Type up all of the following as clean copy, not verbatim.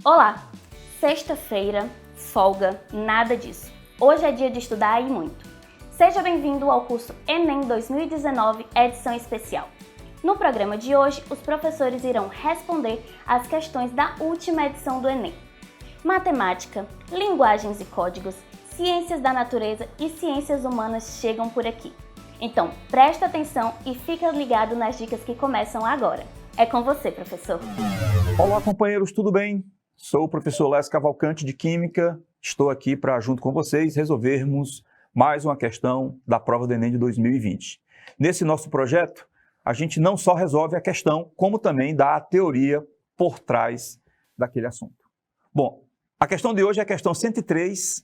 Olá! Sexta-feira, folga, nada disso. Hoje é dia de estudar e muito. Seja bem-vindo ao curso Enem 2019, edição especial. No programa de hoje, os professores irão responder às questões da última edição do Enem. Matemática, linguagens e códigos, ciências da natureza e ciências humanas chegam por aqui. Então, presta atenção e fica ligado nas dicas que começam agora. É com você, professor. Olá, companheiros, tudo bem? Sou o professor Lécio Cavalcante de Química. Estou aqui para, junto com vocês, resolvermos mais uma questão da prova do Enem de 2020. Nesse nosso projeto, a gente não só resolve a questão, como também dá a teoria por trás daquele assunto. Bom, a questão de hoje é a questão 103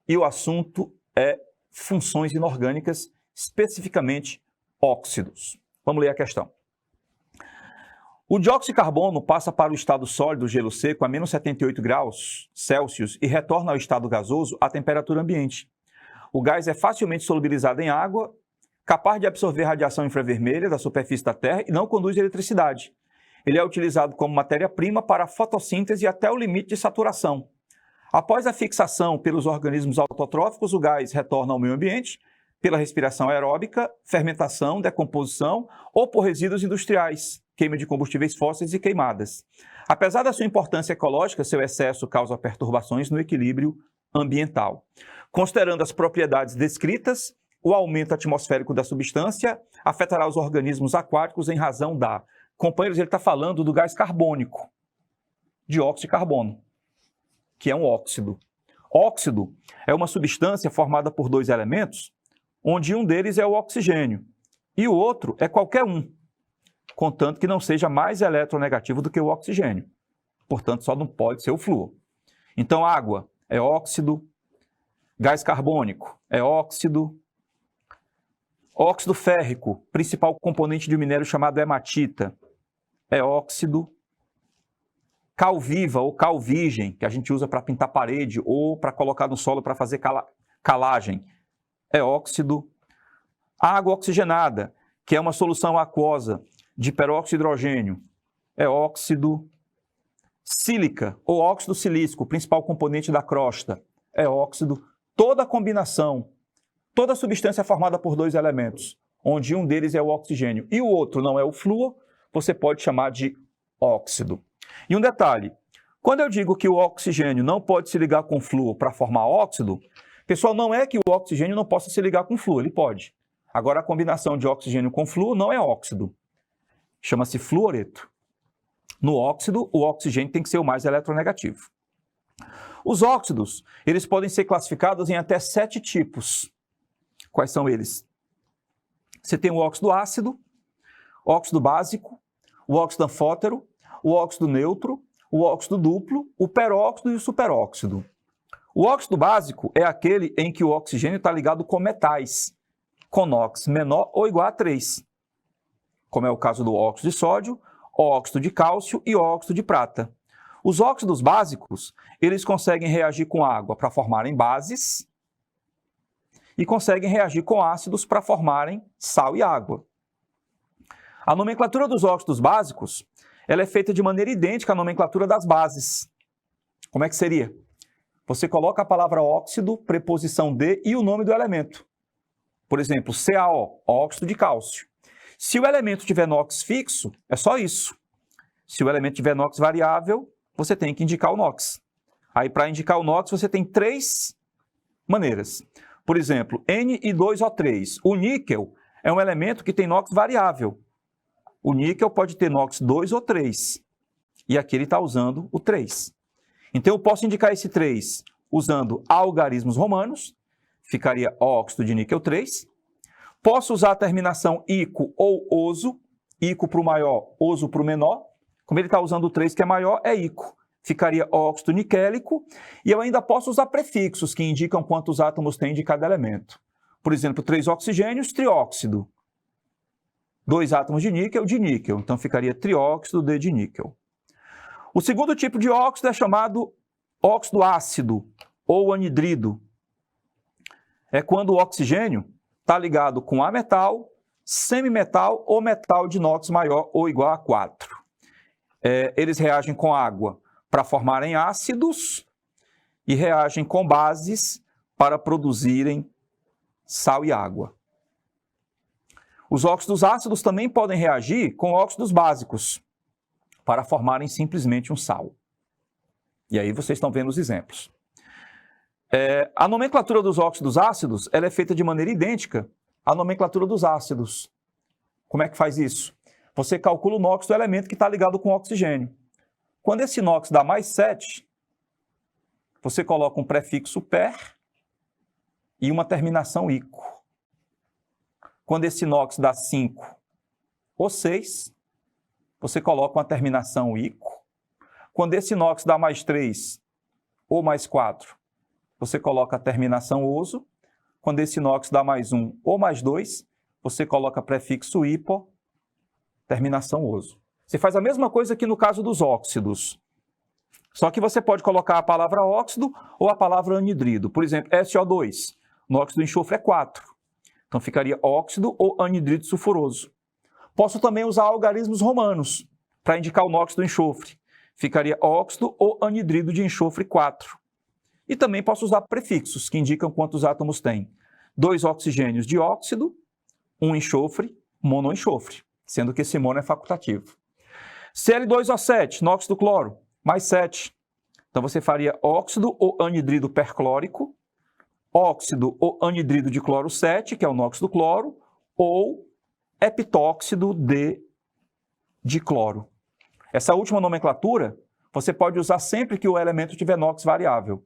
e o assunto é funções inorgânicas, especificamente óxidos. Vamos ler a questão. O dióxido de carbono passa para o estado sólido, gelo seco, a menos 78 graus Celsius e retorna ao estado gasoso à temperatura ambiente. O gás é facilmente solubilizado em água, capaz de absorver radiação infravermelha da superfície da Terra e não conduz eletricidade. Ele é utilizado como matéria-prima para a fotossíntese até o limite de saturação. Após a fixação pelos organismos autotróficos, o gás retorna ao meio ambiente pela respiração aeróbica, fermentação, decomposição ou por resíduos industriais, queima de combustíveis fósseis e queimadas. Apesar da sua importância ecológica, seu excesso causa perturbações no equilíbrio ambiental. Considerando as propriedades descritas, o aumento atmosférico da substância afetará os organismos aquáticos em razão da... Companheiros, ele está falando do gás carbônico, dióxido de carbono, que é um óxido. Óxido é uma substância formada por dois elementos, onde um deles é o oxigênio e o outro é qualquer um, contanto que não seja mais eletronegativo do que o oxigênio. Portanto, só não pode ser o flúor. Então, água é óxido, gás carbônico é óxido, óxido férrico, principal componente de um minério chamado hematita, é óxido, cal viva ou cal virgem, que a gente usa para pintar parede ou para colocar no solo para fazer calagem, é óxido, água oxigenada, que é uma solução aquosa de peróxido de hidrogênio, é óxido, sílica ou óxido silícico, principal componente da crosta, é óxido. Toda combinação, toda substância formada por dois elementos, onde um deles é o oxigênio e o outro não é o flúor, você pode chamar de óxido. E um detalhe, quando eu digo que o oxigênio não pode se ligar com flúor para formar óxido, pessoal, não é que o oxigênio não possa se ligar com flúor, ele pode. Agora, a combinação de oxigênio com flúor não é óxido. Chama-se fluoreto. No óxido, o oxigênio tem que ser o mais eletronegativo. Os óxidos, eles podem ser classificados em até 7 tipos. Quais são eles? Você tem o óxido ácido, o óxido básico, o óxido anfótero, o óxido neutro, o óxido duplo, o peróxido e o superóxido. O óxido básico é aquele em que o oxigênio está ligado com metais, com NOx menor ou igual a 3, como é o caso do óxido de sódio, óxido de cálcio e óxido de prata. Os óxidos básicos, eles conseguem reagir com água para formarem bases e conseguem reagir com ácidos para formarem sal e água. A nomenclatura dos óxidos básicos, ela é feita de maneira idêntica à nomenclatura das bases. Como é que seria? Você coloca a palavra óxido, preposição de e o nome do elemento. Por exemplo, CaO, óxido de cálcio. Se o elemento tiver NOx fixo, é só isso. Se o elemento tiver NOx variável, você tem que indicar o NOx. Aí, para indicar o NOx, você tem 3 maneiras. Por exemplo, Ne2O3. O níquel é um elemento que tem NOx variável. O níquel pode ter NOx 2 ou 3. E aqui ele está usando o 3. Então, eu posso indicar esse 3 usando algarismos romanos, ficaria óxido de níquel 3. Posso usar a terminação ico ou oso, ico para o maior, oso para o menor. Como ele está usando o 3 que é maior, é ico. Ficaria óxido niquélico. E eu ainda posso usar prefixos que indicam quantos átomos tem de cada elemento. Por exemplo, 3 oxigênios, trióxido. 2 átomos de níquel. Então ficaria trióxido de níquel. O segundo tipo de óxido é chamado óxido ácido ou anidrido. É quando o oxigênio está ligado com ametal, semimetal ou metal de NOx maior ou igual a 4. Eles reagem com água para formarem ácidos e reagem com bases para produzirem sal e água. Os óxidos ácidos também podem reagir com óxidos básicos para formarem simplesmente um sal. E aí vocês estão vendo os exemplos. A nomenclatura dos óxidos ácidos ela é feita de maneira idêntica à nomenclatura dos ácidos. Como é que faz isso? Você calcula o NOx do elemento que está ligado com o oxigênio. Quando esse NOx dá mais 7, você coloca um prefixo per e uma terminação ico. Quando esse NOx dá 5 ou 6, você coloca uma terminação ico. Quando esse NOx dá mais 3 ou mais 4, você coloca a terminação oso. Quando esse NOx dá mais 1 ou mais 2, você coloca prefixo hipo, terminação oso. Você faz a mesma coisa aqui no caso dos óxidos. Só que você pode colocar a palavra óxido ou a palavra anidrido. Por exemplo, SO2. O óxido do enxofre é 4. Então ficaria óxido ou anidrido sulfuroso. Posso também usar algarismos romanos para indicar o NOx do enxofre. Ficaria óxido ou anidrido de enxofre 4. E também posso usar prefixos que indicam quantos átomos tem. 2 oxigênios de óxido, 1 enxofre, monoenxofre, sendo que esse mono é facultativo. Cl2O7, NOx do cloro, mais 7. Então você faria óxido ou anidrido perclórico, óxido ou anidrido de cloro 7, que é o NOx do cloro, ou heptóxido de dicloro. Essa última nomenclatura você pode usar sempre que o elemento tiver NOx variável.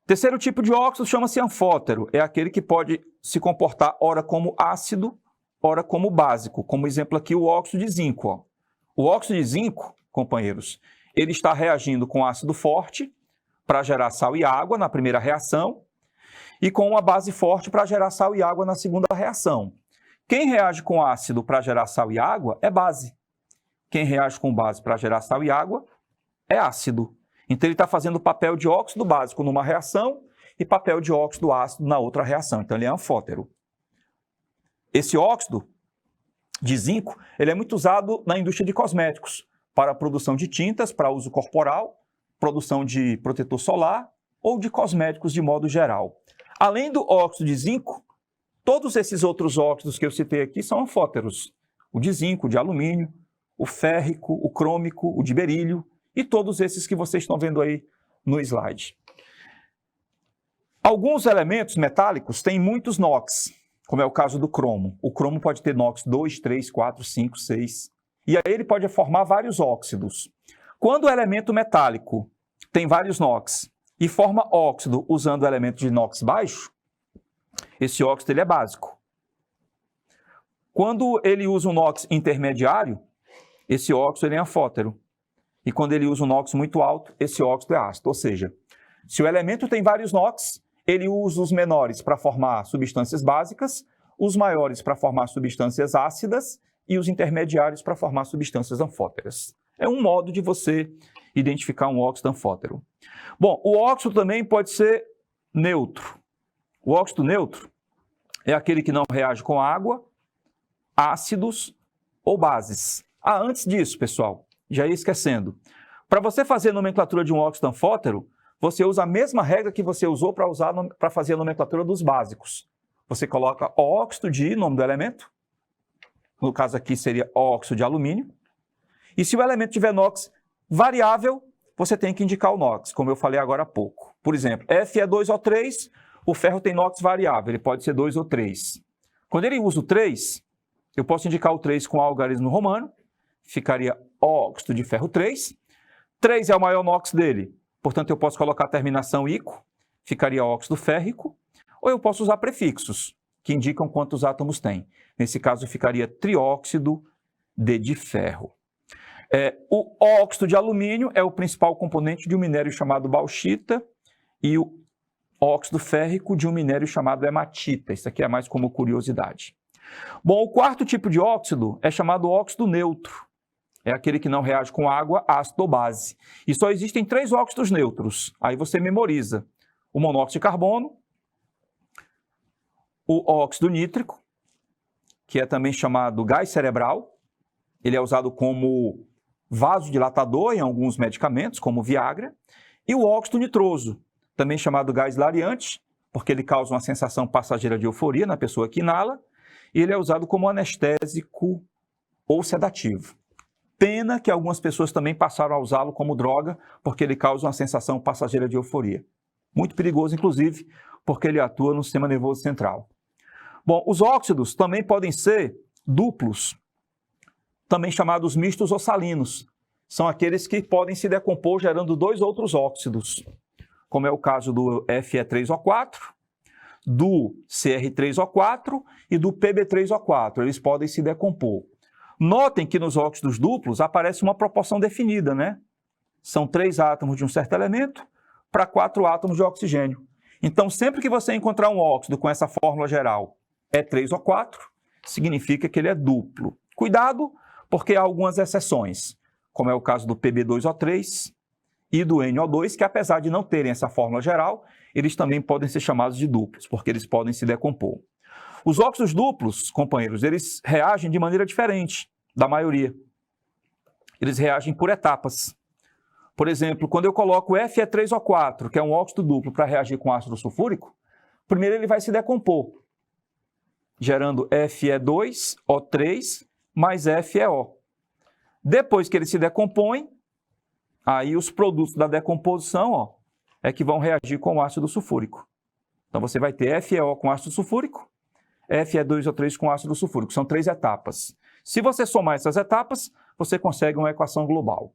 Terceiro tipo de óxido chama-se anfótero. É aquele que pode se comportar ora como ácido, ora como básico. Como exemplo aqui, o óxido de zinco. Ó. O óxido de zinco, companheiros, ele está reagindo com ácido forte para gerar sal e água na primeira reação e com uma base forte para gerar sal e água na segunda reação. Quem reage com ácido para gerar sal e água é base. Quem reage com base para gerar sal e água é ácido. Então ele está fazendo o papel de óxido básico numa reação e papel de óxido ácido na outra reação. Então ele é anfótero. Esse óxido de zinco ele é muito usado na indústria de cosméticos para a produção de tintas para uso corporal, produção de protetor solar ou de cosméticos de modo geral. Além do óxido de zinco, todos esses outros óxidos que eu citei aqui são anfóteros. O de zinco, o de alumínio, o férrico, o crômico, o de berílio e todos esses que vocês estão vendo aí no slide. Alguns elementos metálicos têm muitos NOx, como é o caso do cromo. O cromo pode ter NOx 2, 3, 4, 5, 6. E aí ele pode formar vários óxidos. Quando o elemento metálico tem vários NOx e forma óxido usando o elemento de NOx baixo, esse óxido ele é básico. Quando ele usa um NOx intermediário, esse óxido ele é anfótero. E quando ele usa um NOx muito alto, esse óxido é ácido. Ou seja, se o elemento tem vários NOx, ele usa os menores para formar substâncias básicas, os maiores para formar substâncias ácidas e os intermediários para formar substâncias anfóteras. É um modo de você identificar um óxido anfótero. Bom, o óxido também pode ser neutro. O óxido neutro é aquele que não reage com água, ácidos ou bases. Antes disso, pessoal, já ia esquecendo. Para você fazer a nomenclatura de um óxido anfótero, você usa a mesma regra que você usou para fazer a nomenclatura dos básicos. Você coloca óxido de nome do elemento, no caso aqui seria óxido de alumínio, e se o elemento tiver NOx variável, você tem que indicar o NOx, como eu falei agora há pouco. Por exemplo, F é 2 ou 3, o ferro tem NOx variável, ele pode ser 2 ou 3. Quando ele usa o 3, eu posso indicar o 3 com algarismo romano, ficaria óxido de ferro 3. 3 é o maior NOx dele, portanto eu posso colocar a terminação ico, ficaria óxido férrico, ou eu posso usar prefixos, que indicam quantos átomos tem. Nesse caso ficaria trióxido de ferro. O óxido de alumínio é o principal componente de um minério chamado bauxita e o óxido férrico de um minério chamado hematita. Isso aqui é mais como curiosidade. Bom, o quarto tipo de óxido é chamado óxido neutro. É aquele que não reage com água, ácido ou base. E só existem 3 óxidos neutros. Aí você memoriza o monóxido de carbono, o óxido nítrico, que é também chamado gás cerebral. Ele é usado como vasodilatador em alguns medicamentos, como o Viagra, e o óxido nitroso, também chamado gás hilariante, porque ele causa uma sensação passageira de euforia na pessoa que inala, e ele é usado como anestésico ou sedativo. Pena que algumas pessoas também passaram a usá-lo como droga, porque ele causa uma sensação passageira de euforia. Muito perigoso, inclusive, porque ele atua no sistema nervoso central. Bom, os óxidos também podem ser duplos, também chamados mistos ou salinos. São aqueles que podem se decompor gerando dois outros óxidos, como é o caso do Fe3O4, do Cr3O4 e do Pb3O4. Eles podem se decompor. Notem que nos óxidos duplos aparece uma proporção definida, né? São 3 átomos de um certo elemento para 4 átomos de oxigênio. Então, sempre que você encontrar um óxido com essa fórmula geral, E3O4, significa que ele é duplo. Cuidado, porque há algumas exceções, como é o caso do Pb2O3 e do NO2, que apesar de não terem essa fórmula geral, eles também podem ser chamados de duplos, porque eles podem se decompor. Os óxidos duplos, companheiros, eles reagem de maneira diferente da maioria. Eles reagem por etapas. Por exemplo, quando eu coloco Fe3O4, que é um óxido duplo, para reagir com ácido sulfúrico, primeiro ele vai se decompor, gerando Fe2O3 mais FeO. Depois que ele se decompõe, aí os produtos da decomposição é que vão reagir com o ácido sulfúrico. Então você vai ter FeO com ácido sulfúrico, Fe2O3 com ácido sulfúrico. São 3 etapas. Se você somar essas etapas, você consegue uma equação global.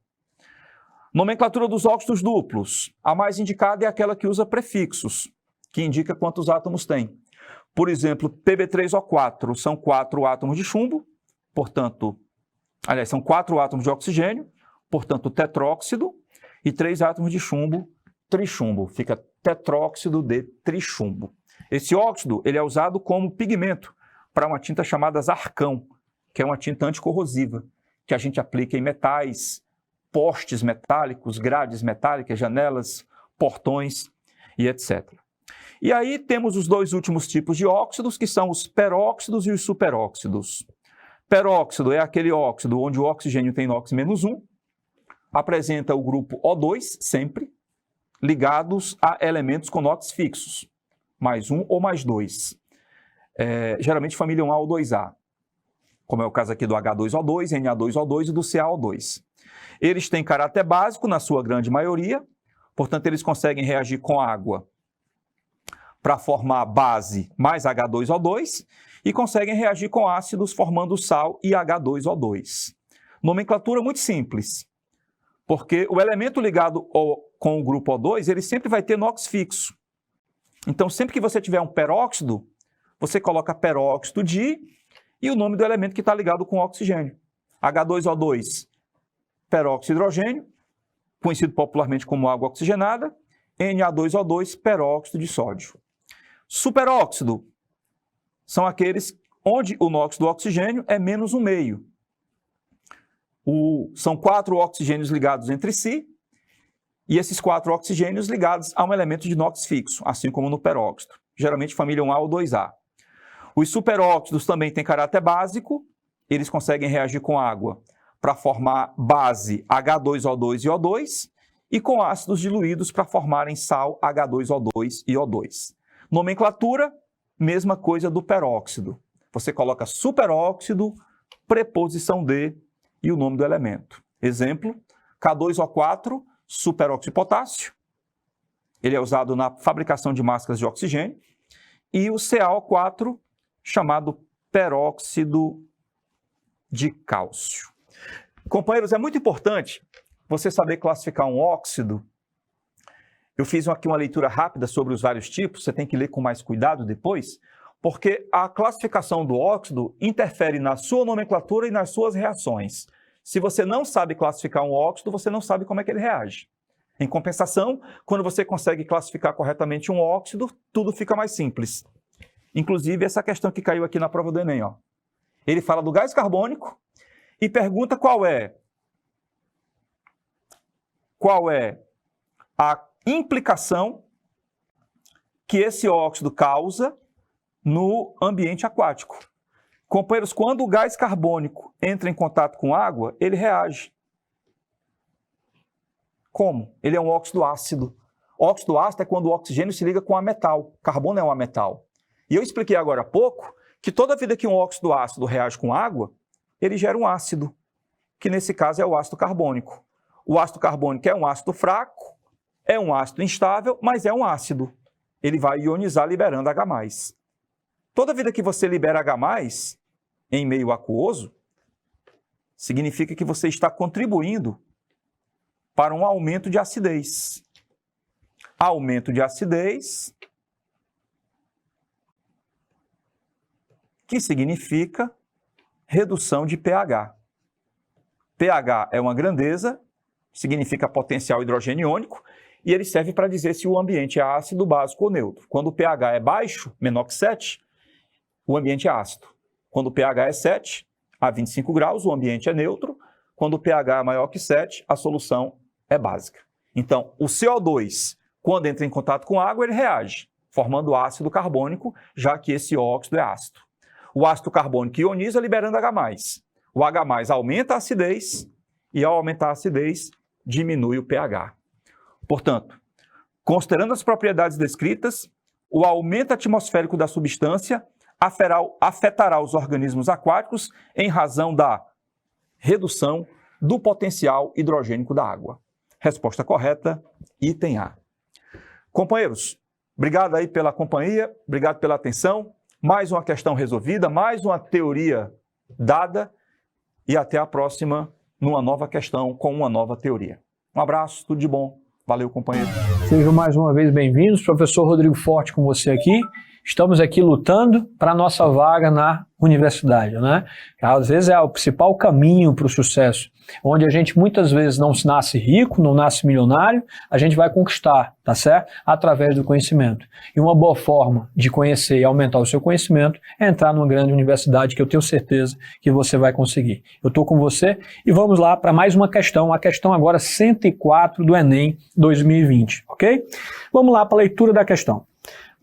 Nomenclatura dos óxidos duplos. A mais indicada é aquela que usa prefixos, que indica quantos átomos tem. Por exemplo, Pb3O4 são 4 átomos de chumbo, portanto, aliás, são 4 átomos de oxigênio, portanto, tetróxido, e 3 átomos de chumbo, trichumbo. Fica tetróxido de trichumbo. Esse óxido ele é usado como pigmento para uma tinta chamada Zarcão, que é uma tinta anticorrosiva, que a gente aplica em metais, postes metálicos, grades metálicas, janelas, portões e etc. E aí temos os 2 últimos tipos de óxidos, que são os peróxidos e os superóxidos. Peróxido é aquele óxido onde o oxigênio tem NOx -1, apresenta o grupo O2 sempre, ligados a elementos com NOx fixos, +1 ou +2. Geralmente família 1A ou 2A, como é o caso aqui do H2O2, Na2O2 e do CaO2. Eles têm caráter básico na sua grande maioria, portanto eles conseguem reagir com água para formar base mais H2O2 e conseguem reagir com ácidos formando sal e H2O2. Nomenclatura muito simples, porque o elemento ligado com o grupo O2, ele sempre vai ter NOx fixo. Então, sempre que você tiver um peróxido, você coloca peróxido de e o nome do elemento que está ligado com o oxigênio. H2O2, peróxido de hidrogênio, conhecido popularmente como água oxigenada, Na2O2, peróxido de sódio. Superóxido são aqueles onde o NOx do oxigênio é -1,5. São 4 oxigênios ligados entre si, e esses 4 oxigênios ligados a um elemento de NOx fixo, assim como no peróxido, geralmente família 1A ou 2A. Os superóxidos também têm caráter básico, eles conseguem reagir com água para formar base H2O2 e O2, e com ácidos diluídos para formarem sal H2O2 e O2. Nomenclatura, mesma coisa do peróxido. Você coloca superóxido, preposição de e o nome do elemento. Exemplo, K2O4, superóxido de potássio. Ele é usado na fabricação de máscaras de oxigênio. E o CaO4, chamado peróxido de cálcio. Companheiros, é muito importante você saber classificar um óxido. Eu fiz aqui uma leitura rápida sobre os vários tipos, você tem que ler com mais cuidado depois, porque a classificação do óxido interfere na sua nomenclatura e nas suas reações. Se você não sabe classificar um óxido, você não sabe como é que ele reage. Em compensação, quando você consegue classificar corretamente um óxido, tudo fica mais simples. Inclusive, essa questão que caiu aqui na prova do Enem. Ele fala do gás carbônico e pergunta qual é a implicação que esse óxido causa no ambiente aquático. Companheiros, quando o gás carbônico entra em contato com água, ele reage. Como? Ele é um óxido ácido. Óxido ácido é quando o oxigênio se liga com a metal. Carbono é um metal. E eu expliquei agora há pouco que toda vida que um óxido ácido reage com água, ele gera um ácido, que nesse caso é o ácido carbônico. O ácido carbônico é um ácido fraco, é um ácido instável, mas é um ácido. Ele vai ionizar liberando H+. Toda vida que você libera H+, em meio aquoso, significa que você está contribuindo para um aumento de acidez. Aumento de acidez, que significa redução de pH. pH é uma grandeza, significa potencial hidrogênio iônico, e ele serve para dizer se o ambiente é ácido, básico ou neutro. Quando o pH é baixo, menor que 7, o ambiente é ácido. Quando o pH é 7, a 25 graus, o ambiente é neutro. Quando o pH é maior que 7, a solução é básica. Então, o CO2, quando entra em contato com água, ele reage, formando ácido carbônico, já que esse óxido é ácido. O ácido carbônico ioniza, liberando H+. O H+ aumenta a acidez e, ao aumentar a acidez, diminui o pH. Portanto, considerando as propriedades descritas, o aumento atmosférico da substância afetará os organismos aquáticos em razão da redução do potencial hidrogênico da água. Resposta correta, item A. Companheiros, obrigado aí pela companhia, obrigado pela atenção. Mais uma questão resolvida, mais uma teoria dada e até a próxima numa nova questão com uma nova teoria. Um abraço, tudo de bom. Valeu, companheiro. Sejam mais uma vez bem-vindos. Professor Rodrigo Forte com você aqui. Estamos aqui lutando para a nossa vaga na universidade, né? Às vezes é o principal caminho para o sucesso, onde a gente muitas vezes não nasce rico, não nasce milionário, a gente vai conquistar, tá certo? Através do conhecimento. E uma boa forma de conhecer e aumentar o seu conhecimento é entrar numa grande universidade, que eu tenho certeza que você vai conseguir. Eu estou com você e vamos lá para mais uma questão, a questão agora 104 do Enem 2020, ok? Vamos lá para a leitura da questão.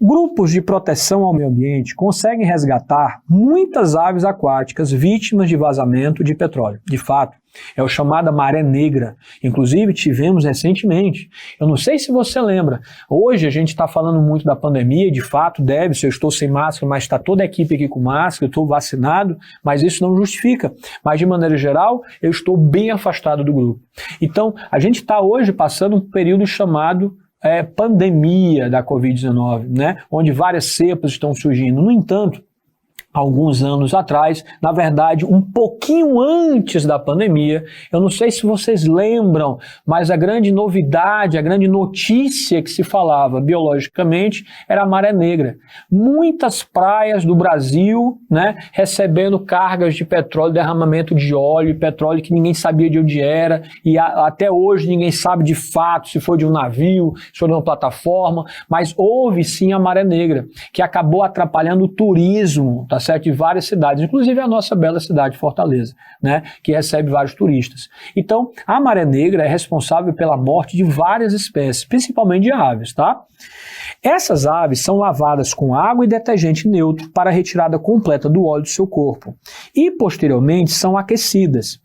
Grupos de proteção ao meio ambiente conseguem resgatar muitas aves aquáticas vítimas de vazamento de petróleo. De fato, é o chamado maré negra. Inclusive, tivemos recentemente. Eu não sei se você lembra. Hoje a gente está falando muito da pandemia, de fato deve-se, eu estou sem máscara, mas está toda a equipe aqui com máscara, eu estou vacinado, mas isso não justifica. Mas de maneira geral, eu estou bem afastado do grupo. Então, a gente está hoje passando um período chamado pandemia da Covid-19, né? Onde várias cepas estão surgindo. No entanto, alguns anos atrás, na verdade, um pouquinho antes da pandemia, eu não sei se vocês lembram, mas a grande novidade, a grande notícia que se falava biologicamente era a maré negra. Muitas praias do Brasil, né, recebendo cargas de petróleo, derramamento de óleo, petróleo que ninguém sabia de onde era, e até hoje ninguém sabe de fato se foi de um navio, se foi de uma plataforma, mas houve sim a maré negra, que acabou atrapalhando o turismo, tá certo? De várias cidades, inclusive a nossa bela cidade, Fortaleza, né, que recebe vários turistas. Então, a maré negra é responsável pela morte de várias espécies, principalmente de aves, tá? Essas aves são lavadas com água e detergente neutro para a retirada completa do óleo do seu corpo e, posteriormente, são aquecidas,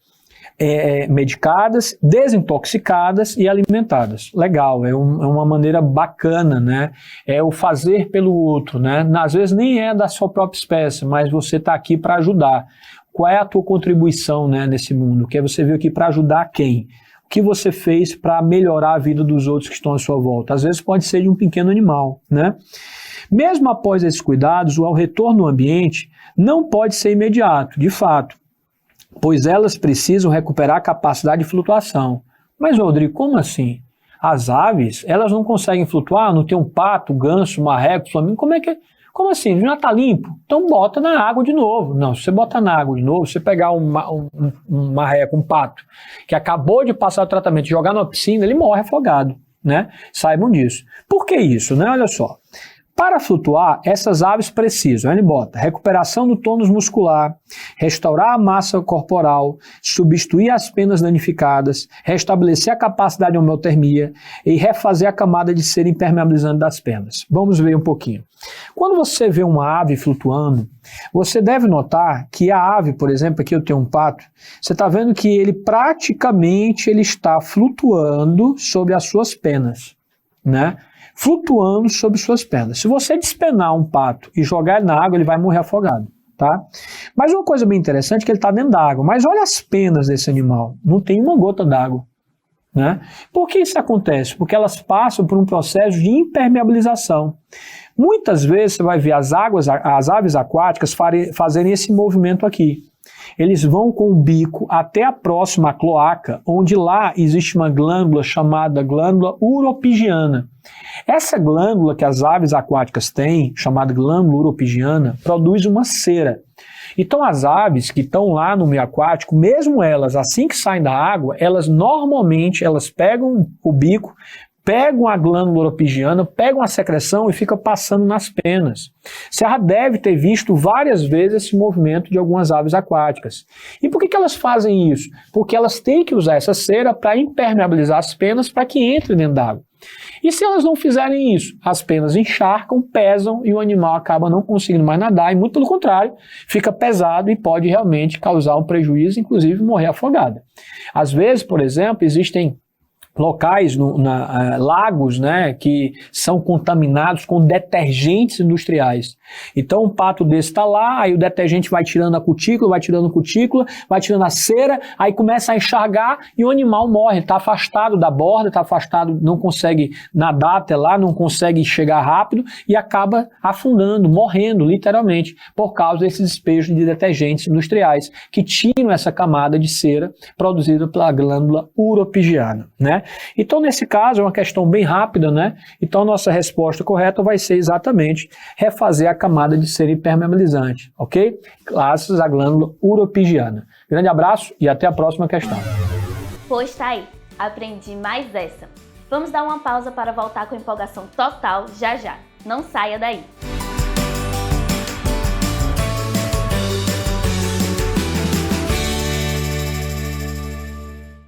medicadas, desintoxicadas e alimentadas. Legal, é uma maneira bacana, né? É o fazer pelo outro, né? Às vezes nem é da sua própria espécie, mas você está aqui para ajudar. Qual é a tua contribuição, né, nesse mundo? Que você veio aqui para ajudar quem? O que você fez para melhorar a vida dos outros que estão à sua volta? Às vezes pode ser de um pequeno animal, né? Mesmo após esses cuidados, o retorno ao ambiente não pode ser imediato, de fato, pois elas precisam recuperar a capacidade de flutuação. Mas, Rodrigo, como assim? As aves, elas não conseguem flutuar? Não tem um pato, ganso, marreco, flamingo? Como assim? Já está limpo? Então bota na água de novo. Não, se você botar na água de novo, você pegar um marreco, um pato, que acabou de passar o tratamento e jogar numa piscina, ele morre afogado, né? Saibam disso. Por que isso, né? Olha só. Para flutuar, essas aves precisam, ele bota, recuperação do tônus muscular, restaurar a massa corporal, substituir as penas danificadas, restabelecer a capacidade de homeotermia e refazer a camada de cera impermeabilizante das penas. Vamos ver um pouquinho. Quando você vê uma ave flutuando, você deve notar que a ave, por exemplo, aqui eu tenho um pato, você está vendo que ele praticamente ele está flutuando sobre as suas penas, né? Flutuando sobre suas penas. Se você despenar um pato e jogar ele na água, ele vai morrer afogado, tá? Mas uma coisa bem interessante é que ele está dentro da água. Mas olha as penas desse animal, não tem uma gota d'água, né? Por que isso acontece? Porque elas passam por um processo de impermeabilização. Muitas vezes você vai ver as aves aquáticas fazerem esse movimento aqui. Eles vão com o bico até a próxima cloaca, onde lá existe uma glândula chamada glândula uropigiana. Essa glândula que as aves aquáticas têm, chamada glândula uropigiana, produz uma cera. Então as aves que estão lá no meio aquático, mesmo elas, assim que saem da água, elas normalmente pegam o bico, pegam a glândula uropigiana, pegam a secreção e fica passando nas penas. Você já deve ter visto várias vezes esse movimento de algumas aves aquáticas. E por que elas fazem isso? Porque elas têm que usar essa cera para impermeabilizar as penas para que entre dentro d'água. E se elas não fizerem isso, as penas encharcam, pesam e o animal acaba não conseguindo mais nadar e, muito pelo contrário, fica pesado e pode realmente causar um prejuízo, inclusive morrer afogada. Às vezes, por exemplo, existem locais, lagos, né, que são contaminados com detergentes industriais. Então um pato desse está lá, aí o detergente vai tirando a cutícula, vai tirando a cera, aí começa a enxagar e o animal morre, está afastado da borda, está afastado, não consegue nadar até lá, não consegue chegar rápido e acaba afundando, morrendo literalmente, por causa desses despejos de detergentes industriais que tiram essa camada de cera produzida pela glândula uropigiana, né? Então, nesse caso, é uma questão bem rápida, né? Então, a nossa resposta correta vai ser exatamente refazer a camada de cera impermeabilizante, ok? Graças à glândula uropigiana. Grande abraço e até a próxima questão. Pois tá aí, aprendi mais essa. Vamos dar uma pausa para voltar com empolgação total já já. Não saia daí!